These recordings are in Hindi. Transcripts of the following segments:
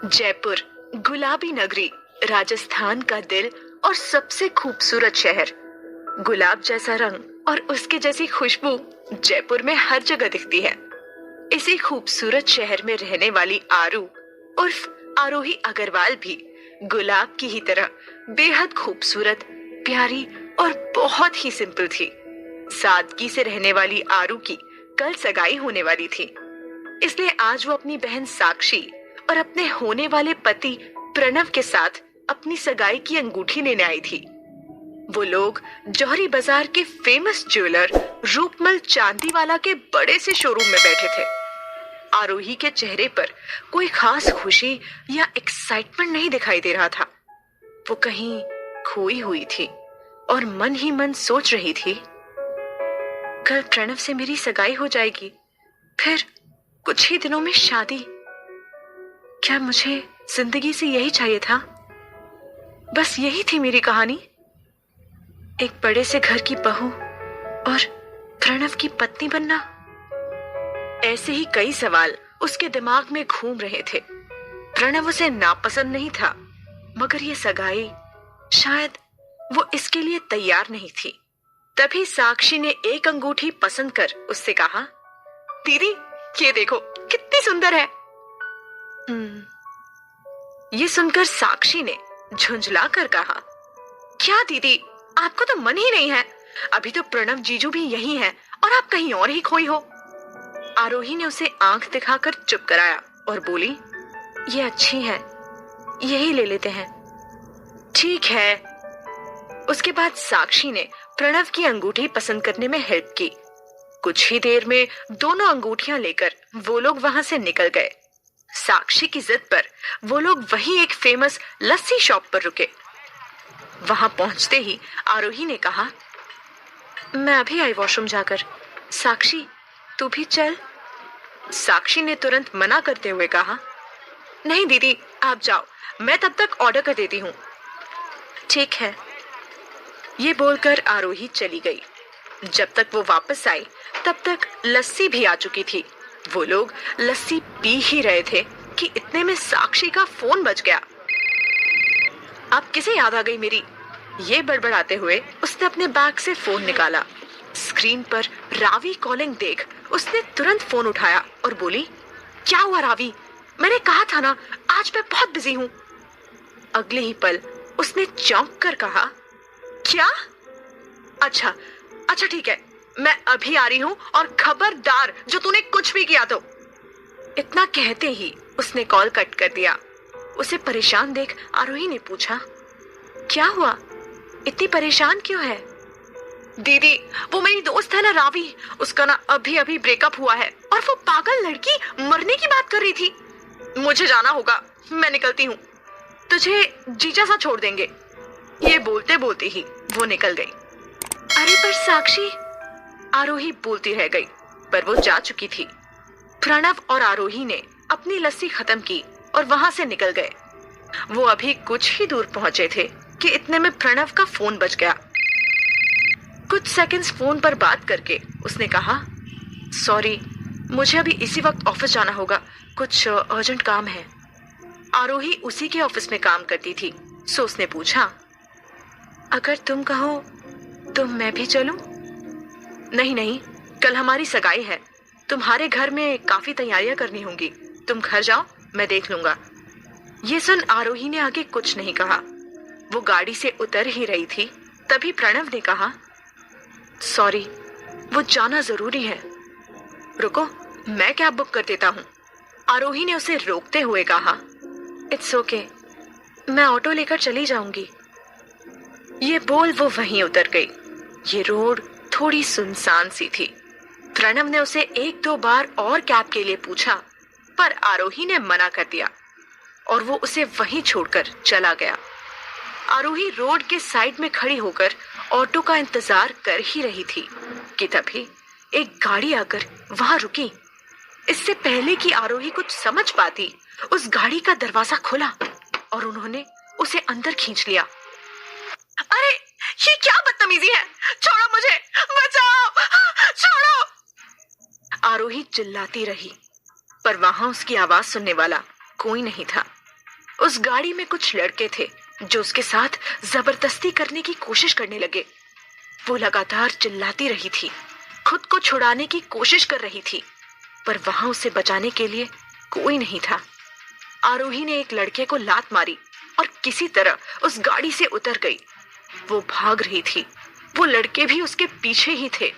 जयपुर, गुलाबी नगरी, राजस्थान का दिल और सबसे खूबसूरत शहर। गुलाब जैसा रंग और उसके जैसी खुशबू जयपुर में हर जगह दिखती है। इसी खूबसूरत शहर में रहने वाली आरू उर्फ आरोही अग्रवाल भी गुलाब की ही तरह बेहद खूबसूरत, प्यारी और बहुत ही सिंपल थी। सादगी से रहने वाली आरू की कल सगाई होने वाली थी, इसलिए आज वो अपनी बहन साक्षी और अपने होने वाले पति प्रणव के साथ अपनी सगाई की अंगूठी लेने आई थी। वो लोग जौहरी बाजार के फेमस ज्वेलर रूपमल चांदीवाला के बड़े से शोरूम में बैठे थे। आरोही के चेहरे पर कोई खास खुशी या एक्साइटमेंट नहीं दिखाई दे रहा था। वो कहीं खोई हुई थी और मन ही मन सोच रही थी, कल प्रणव से मेरी सगाई हो जाएगी, फिर कुछ ही दिनों में शादी। क्या मुझे जिंदगी से यही चाहिए था? बस यही थी मेरी कहानी। एक बड़े से घर की बहू और प्रणव की पत्नी बनना। ऐसे ही कई सवाल उसके दिमाग में घूम रहे थे। प्रणव उसे नापसंद नहीं था, मगर ये सगाई, शायद वो इसके लिए तैयार नहीं थी। तभी साक्षी ने एक अंगूठी पसंद कर उससे कहा, दीदी ये देखो कितनी सुंदर है। ये सुनकर साक्षी ने झुंझला कर कहा, क्या दीदी, आपको तो मन ही नहीं है? अभी तो प्रणव जीजू भी यही हैं और आप कहीं और ही खोई हो। आरोही ने उसे आंख दिखाकर चुप कराया और बोली, ये अच्छी है, यही ले लेते हैं। ठीक है। उसके बाद साक्षी ने प्रणव की अंगूठी पसंद करने में हेल्प की। कुछ ही देर में दोनों अंगूठियां लेकर वो लोग वहां से निकल गए। साक्षी की जिद पर वो लोग वहीं एक फेमस लस्सी शॉप पर रुके। वहां पहुंचते ही आरोही ने कहा, मैं अभी आई वॉशरूम जाकर, साक्षी तू भी चल। साक्षी ने तुरंत मना करते हुए कहा, नहीं दीदी आप जाओ, मैं तब तक ऑर्डर कर देती हूँ। ठीक है। ये बोलकर आरोही चली गई। जब तक वो वापस आई तब तक लस्सी भी आ चुकी थी। वो लोग लस्सी पी ही रहे थे कि इतने में साक्षी का फोन बज गया। अब किसे याद आ गई मेरी? ये बड़बड़ाते हुए उसने अपने बैग से फोन निकाला। स्क्रीन पर रावी कॉलिंग देख उसने तुरंत फोन उठाया और बोली, क्या हुआ रावी? मैंने कहा था ना आज मैं बहुत बिजी हूँ। अगले ही पल उसने चौंक कर कहा, क्या? अच्छा अच्छा ठीक है, मैं अभी आ रही हूँ और खबरदार जो तूने कुछ भी किया तो। इतना कहते ही उसने कॉल कट कर दिया। उसे परेशान देख आरोही ने पूछा, क्या हुआ, इतनी परेशान क्यों है? दीदी वो मेरी दोस्त है ना रावी, उसका ना अभी अभी ब्रेकअप हुआ है और वो पागल लड़की मरने की बात कर रही थी। मुझे जाना होगा, मैं निकलती हूँ, तुझे जीजा सा छोड़ देंगे। ये बोलते बोलते ही वो निकल गई। अरे पर साक्षी, आरोही बोलती रह गई, पर वो जा चुकी थी। प्रणव और आरोही ने अपनी लस्सी खत्म की और वहां से निकल गए। वो अभी कुछ ही दूर पहुंचे थे कि इतने में प्रणव का फोन बज गया। कुछ सेकंड्स फोन पर बात करके उसने कहा, सॉरी मुझे अभी इसी वक्त ऑफिस जाना होगा, कुछ अर्जेंट काम है। आरोही उसी के ऑफिस में काम करती थी, सो उसने पूछा, अगर तुम कहो तो मैं भी चलूं? नहीं नहीं, कल हमारी सगाई है, तुम्हारे घर में काफी तैयारियां करनी होंगी, तुम घर जाओ, मैं देख लूंगा। ये सुन आरोही ने आगे कुछ नहीं कहा। वो गाड़ी से उतर ही रही थी, तभी प्रणव ने कहा, सॉरी वो जाना जरूरी है, रुको मैं कैब बुक कर देता हूँ। आरोही ने उसे रोकते हुए कहा, इट्स ओके, मैं ऑटो लेकर चली जाऊंगी। ये बोल वो वहीं उतर गई। ये रोड थोड़ी सुनसान सी थी। प्रणव ने उसे एक दो बार और कैब के लिए पूछा, पर आरोही ने मना कर दिया और वो उसे वहीं छोड़कर चला गया। आरोही रोड के साइड में खड़ी होकर ऑटो का इंतजार कर ही रही थी कि तभी एक गाड़ी आकर वहां रुकी। इससे पहले कि आरोही कुछ समझ पाती, उस गाड़ी का दरवाजा खुला और उन्होंने उसे अंदर खींच लिया। अरे ये क्या बदतमीजी है, छोड़ो मुझे, बचाओ, छोड़ो। आरोही चिल्लाती रही, पर वहां उसकी आवाज सुनने वाला कोई नहीं था। उस गाड़ी में कुछ लड़के थे जो उसके साथ जबरदस्ती करने की कोशिश करने लगे। वो लगातार चिल्लाती रही थी, खुद को छुड़ाने की कोशिश कर रही थी, पर वहां उसे बचाने के लिए कोई नहीं था। आरोही ने एक लड़के को लात मारी और किसी तरह उस गाड़ी से उतर गई। वो भाग रही थी, वो लड़के भी उसके पीछे ही थे।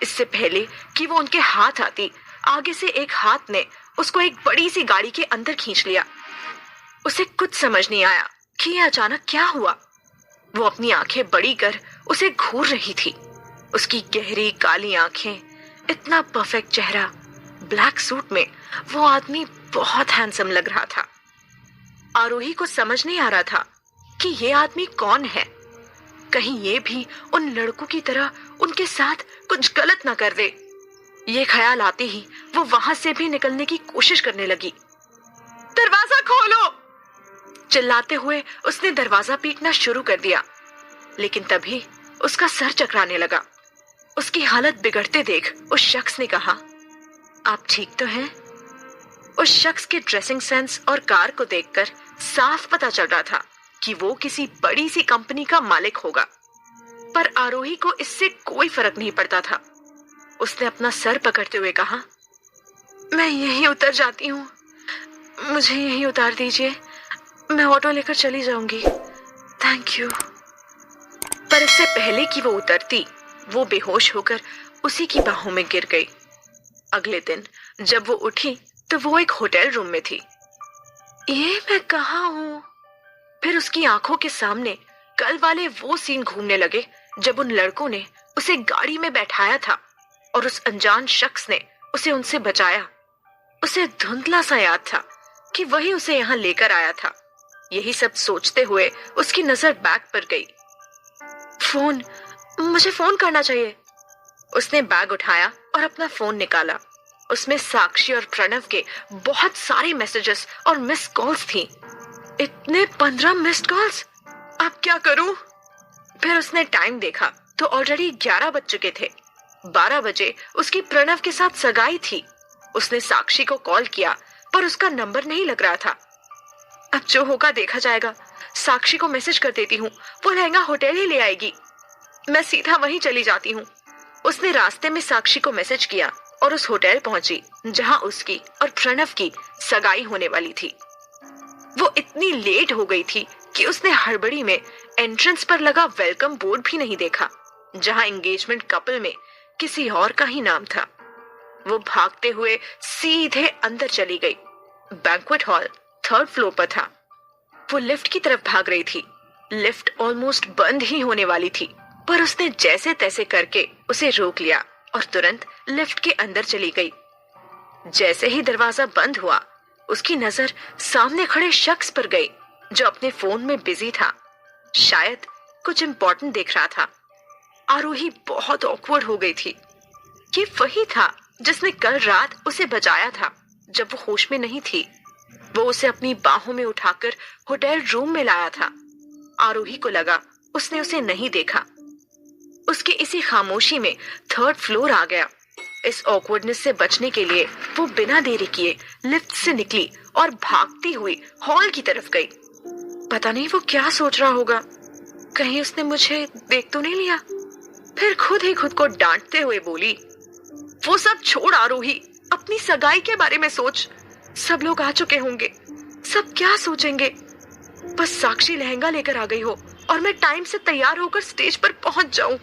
इससे पहले कि वो उनके हाथ आती, आगे से एक हाथ ने उसको एक बड़ी सी गाड़ी के अंदर खींच लिया। उसे कुछ समझ नहीं आया कि यह अचानक क्या हुआ। वो अपनी आंखें बड़ी कर उसे घूर रही थी। उसकी गहरी काली आंखें, इतना परफेक्ट चेहरा, ब्लैक सूट में वो आदमी बहुत हैंडसम लग रहा था। आरोही को समझ नहीं आ रहा था कि ये आदमी कौन है। कहीं ये भी उन लड़कों की तरह उनके साथ कुछ गलत ना कर दे। ये ख्याल आते ही वो वहां से भी निकलने की कोशिश करने लगी। दरवाजा खोलो! चिल्लाते हुए उसने दरवाजा पीटना शुरू कर दिया, लेकिन तभी उसका सर चकराने लगा। उसकी हालत बिगड़ते देख उस शख्स ने कहा, आप ठीक तो हैं? उस शख्स के ड्रेसिंग सेंस और कार को देखकर साफ पता चल रहा था कि वो किसी बड़ी सी कंपनी का मालिक होगा, पर आरोही को इससे कोई फर्क नहीं पड़ता था। उसने अपना सर पकड़ते हुए कहा, मैं यहीं उतर जाती हूँ, मुझे यहीं उतार दीजिए, मैं ऑटो लेकर चली जाऊंगी, थैंक यू। पर इससे पहले कि वो उतरती, वो बेहोश होकर उसी की बाहों में गिर गई। अगले दिन जब वो उठी तो वो एक होटल रूम में थी। ये मैं कहाँ हूँ? फिर उसकी आंखों के सामने कल वाले वो सीन घूमने लगे जब उन लड़कों ने उसे गाड़ी में बैठाया था और उस अनजान शख्स ने उसे उनसे बचाया। उसे धुंधला सा याद था कि वही उसे यहाँ लेकर आया था। यही सब सोचते हुए उसकी नजर बैग पर गई। फोन, मुझे फोन करना चाहिए। उसने बैग उठाया और अपना फोन निकाला। उसमें साक्षी और प्रणव के बहुत सारे मैसेजेस और मिस कॉल्स थी। इतने 15 मिस्ड कॉल्स, अब क्या करूं? फिर उसने टाइम देखा तो ऑलरेडी 11 बज चुके थे। 12 बजे उसकी प्रणव के साथ सगाई थी। उसने साक्षी को कॉल किया पर उसका नंबर नहीं लग रहा था। अब जो होगा देखा जाएगा। साक्षी को मैसेज कर देती हूँ, वो लहंगा होटल ही ले आएगी। मैं सीधा वहीं चली जाती हूँ। उसने रास्ते में साक्षी को मैसेज किया और उस होटल पहुंची जहां उसकी और प्रणव की सगाई होने वाली थी। वो इतनी लेट हो गई थी कि उसने हड़बड़ी में एंट्रेंस पर लगा वेलकम बोर्ड भी नहीं देखा, जहां एंगेजमेंट कपल में किसी और का ही नाम था। वो भागते हुए सीधे अंदर चली गई। बैंक्वेट हॉल 3rd फ्लोर पर था। वो लिफ्ट की तरफ भाग रही थी। लिफ्ट ऑलमोस्ट बंद ही होने वाली थी, पर उसने जैसे तैसे करके उसे रोक लिया और तुरंत लिफ्ट के अंदर चली गई। जैसे ही दरवाजा बंद हुआ, उसकी नजर सामने खड़े शख्स पर गई जो अपने फोन में बिजी था। शायद कुछ इंपॉर्टेंट देख रहा था। आरोही बहुत ऑकवर्ड हो गई थी। ये वही था जिसने कल रात उसे बचाया था जब वो होश में नहीं थी। वो उसे अपनी बाहों में उठाकर होटल रूम में लाया था। आरोही को लगा उसने उसे नहीं देखा। उसकी इसी खामोशी में 3rd फ्लोर आ गया। इस ऑकवर्डनेस से बचने के लिए वो बिना देरी किए लिफ्ट से निकली और भागती हुई हॉल की तरफ गई। पता नहीं वो क्या सोच रहा होगा, कहीं उसने मुझे देख तो नहीं लिया। फिर खुद ही खुद को डांटते हुए बोली, वो सब छोड़ आरोही, अपनी सगाई के बारे में सोच। सब लोग आ चुके होंगे, सब क्या सोचेंगे। बस साक्षी लहंगा लेकर आ गई हो और मैं टाइम से तैयार होकर स्टेज पर पहुंच जाऊं।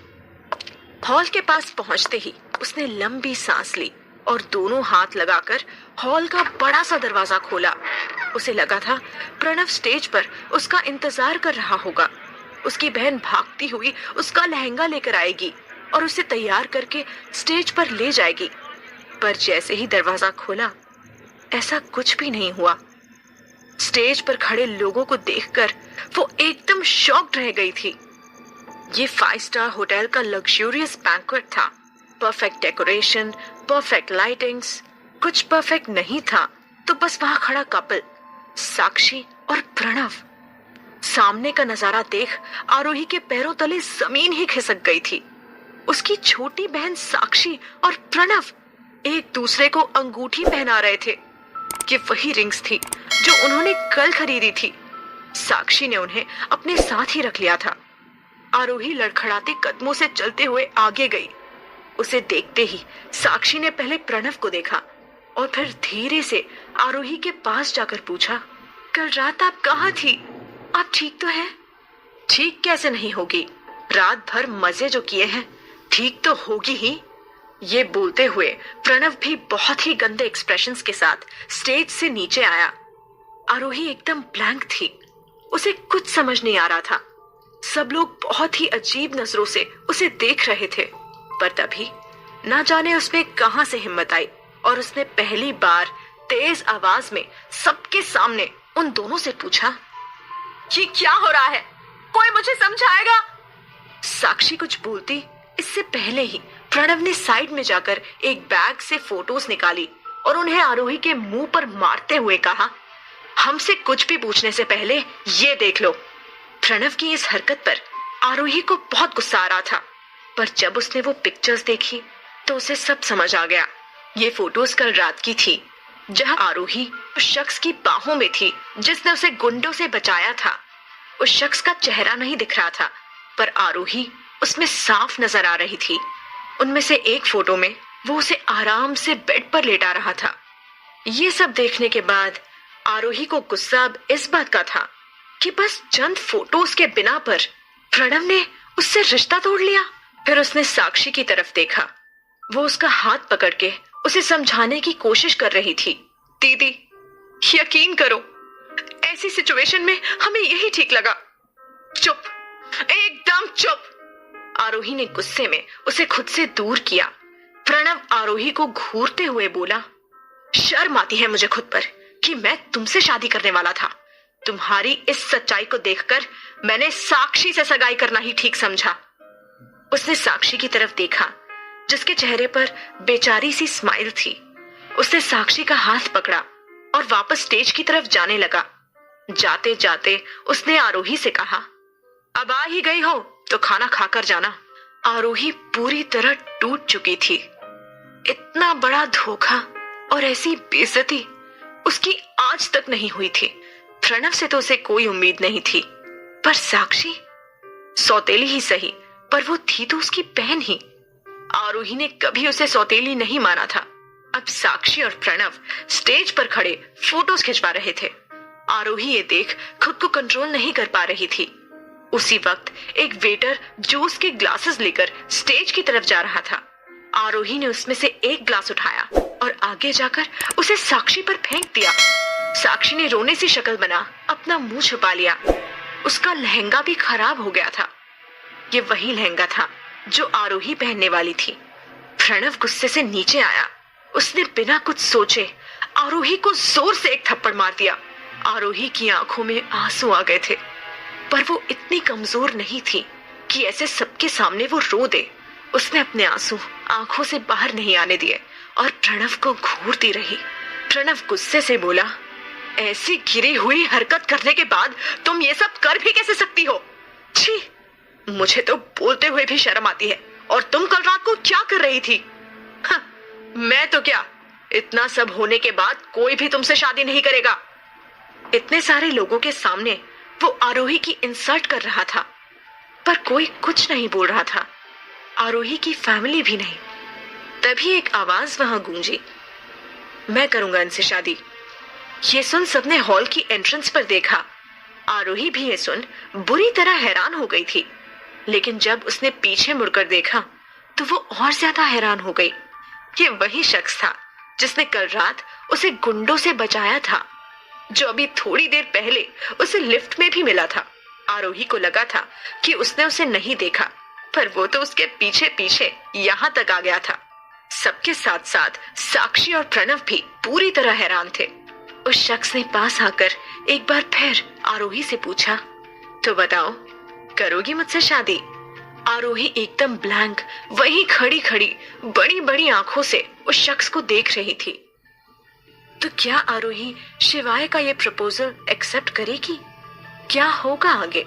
हॉल के पास पहुंचते ही उसने लंबी सांस ली और दोनों हाथ लगाकर हॉल का बड़ा सा दरवाजा खोला। उसे लगा था प्रणव स्टेज पर उसका इंतजार कर रहा होगा। उसकी बहन भागती हुई उसका लहंगा लेकर आएगी और उसे तैयार करके स्टेज पर ले जाएगी। पर जैसे ही दरवाजा खोला, ऐसा कुछ भी नहीं हुआ। स्टेज पर खड़े लोगों को देखकर वो एकदम शॉक्ड रह गई थी। ये 5 स्टार होटल का लग्जूरियस बैंक्वेट था। परफेक्ट डेकोरेशन, परफेक्ट लाइटिंग्स, कुछ परफेक्ट नहीं था तो बस वहां खड़ा कपल साक्षी और प्रणव। सामने का नजारा देख आरोही के पैरों तले जमीन ही खिसक गई थी। उसकी छोटी बहन साक्षी और प्रणव एक दूसरे को अंगूठी पहना रहे थे। ये वही रिंग्स थी जो उन्होंने कल खरीदी थी। साक्षी ने उन्हें अपने साथ ही रख लिया था। आरोही लड़खड़ाते कदमों से चलते हुए आगे गई। उसे देखते ही साक्षी ने पहले प्रणव को देखा और फिर धीरे से आरोही के पास जाकर पूछा, कल रात आप कहाँ थी? आप ठीक तो हैं? ठीक कैसे नहीं होगी? रात भर मजे जो किए हैं, ठीक तो होगी ही। ये बोलते हुए प्रणव भी बहुत ही गंदे एक्सप्रेशंस के साथ स्टेज से नीचे आया। आरोही एकदम ब्लैंक थी। उसे कुछ समझ नहीं आ रहा था। सब लोग बहुत ही अजीब नजरों से उसे देख रहे थे। पर तभी ना जाने उसमें कहां से हिम्मत आई और उसने पहली बार तेज आवाज में सबके सामने उन दोनों से पूछा, ये क्या हो रहा है? कोई मुझे समझाएगा? साक्षी कुछ बोलती इससे पहले ही प्रणव ने साइड में जाकर एक बैग से फोटोज निकाली और उन्हें आरोही के मुंह पर मारते हुए कहा, हमसे कुछ भी पूछने से पहले ये देख लो। प्रणव की इस हरकत पर आरोही को बहुत गुस्सा आ रहा था, पर जब उसने वो पिक्चर्स देखी तो उसे सब समझ आ गया। ये फोटोज कल रात की थी, जहां आरोही उस शख्स की बाहों में थी जिसने उसे गुंडों से बचाया था। उस शख्स का चेहरा नहीं दिख रहा था, पर आरोही उसमें साफ नजर आ रही थी। उनमें से एक फोटो में वो उसे आराम से बेड पर लेटा रहा था। ये सब देखने के बाद आरोही को गुस्सा अब इस बात का था कि बस चंद फोटोज के बिना पर प्रणव ने उससे रिश्ता तोड़ लिया। फिर उसने साक्षी की तरफ देखा। वो उसका हाथ पकड़ के उसे समझाने की कोशिश कर रही थी। दीदी, यकीन करो, ऐसी सिचुएशन में हमें यही ठीक लगा। चुप, एकदम चुप। आरोही ने गुस्से में उसे खुद से दूर किया। प्रणव आरोही को घूरते हुए बोला, शर्म आती है मुझे खुद पर कि मैं तुमसे शादी करने वाला था। तुम्हारी इस सच्चाई को देखकर मैंने साक्षी से सगाई करना ही ठीक समझा। उसने साक्षी की तरफ देखा, जिसके चेहरे पर बेचारी सी स्माइल थी। उसने साक्षी का हाथ पकड़ा और वापस स्टेज की तरफ जाने लगा। जाते जाते उसने आरोही से कहा, अब आ ही गई हो तो खाना खाकर जाना। आरोही पूरी तरह टूट चुकी थी। इतना बड़ा धोखा और ऐसी बेइज्जती उसकी आज तक नहीं हुई थी। प्रणव से तो उसे कोई उम्मीद नहीं थी, पर साक्षी, सौतेली ही सही, पर वो थी तो उसकी बहन ही। आरोही ने कभी उसे सौतेली नहीं माना था। अब साक्षी और प्रणव स्टेज पर खड़े फोटोज खिंचवा रहे थे। आरोही ये देख खुद को कंट्रोल नहीं कर पा रही थी। उसी वक्त एक वेटर जूस के ग्लासेस लेकर स्टेज की तरफ जा रहा था। आरोही ने उसमें से एक ग्लास उठाया और आगे जाकर उसे साक्षी पर फेंक दिया। साक्षी ने रोने सी शक्ल बना अपना मुंह छुपा लिया। उसका लहंगा भी खराब हो गया था। ये वही लहंगा था जो आरोही पहनने वाली थी। प्रणव गुस्से से नीचे आया। उसने बिना कुछ सोचे आरोही को जोर से एक थप्पड़ मार दिया। आरोही की आंखों में आंसू आ गए थे, पर वो इतनी कमजोर नहीं थी कि ऐसे सबके सामने वो रो दे। उसने अपने आंसू आंखों से बाहर नहीं आने दिए और प्रणव को घूरती रही। प्रणव गुस्से से बोला, ऐसी गिरी हुई हरकत करने के बाद तुम ये सब कर भी कैसे सकती हो? छी, मुझे तो बोलते हुए भी शर्म आती है। और तुम कल रात को क्या कर रही थी? मैं तो क्या, इतना सब होने के बाद कोई भी तुमसे शादी नहीं करेगा। इतने सारे लोगों के सामने वो आरोही की इंसल्ट कर रहा था, पर कोई कुछ नहीं बोल रहा था। आरोही की फैमिली भी नहीं। तभी एक आवाज वहां गूंजी, मैं करूंगा इनसे शादी। ये सुन सबने हॉल की एंट्रेंस पर देखा। आरोही भी ये सुन बुरी तरह हैरान हो गई थी, लेकिन जब उसने पीछे मुड़कर देखा तो वो और ज्यादा हैरान हो गई। ये वही शख्स था जिसने कल रात उसे गुंडों से बचाया था, जो अभी थोड़ी देर पहले उसे लिफ्ट में भी मिला था। आरोही को लगा था कि उसने उसे नहीं देखा, पर वो तो उसके पीछे पीछे यहाँ तक आ गया था। सबके साथ साथ साक्षी और प्रणव भी पूरी तरह हैरान थे। उस शख्स ने पास आकर एक बार फिर आरोही से पूछा, तो बताओ, करोगी मुझसे शादी? आरोही एकदम ब्लैंक वहीं खड़ी खड़ी बड़ी बड़ी आंखों से उस शख्स को देख रही थी। तो क्या आरोही शिवाय का ये प्रपोजल एक्सेप्ट करेगी? क्या होगा आगे?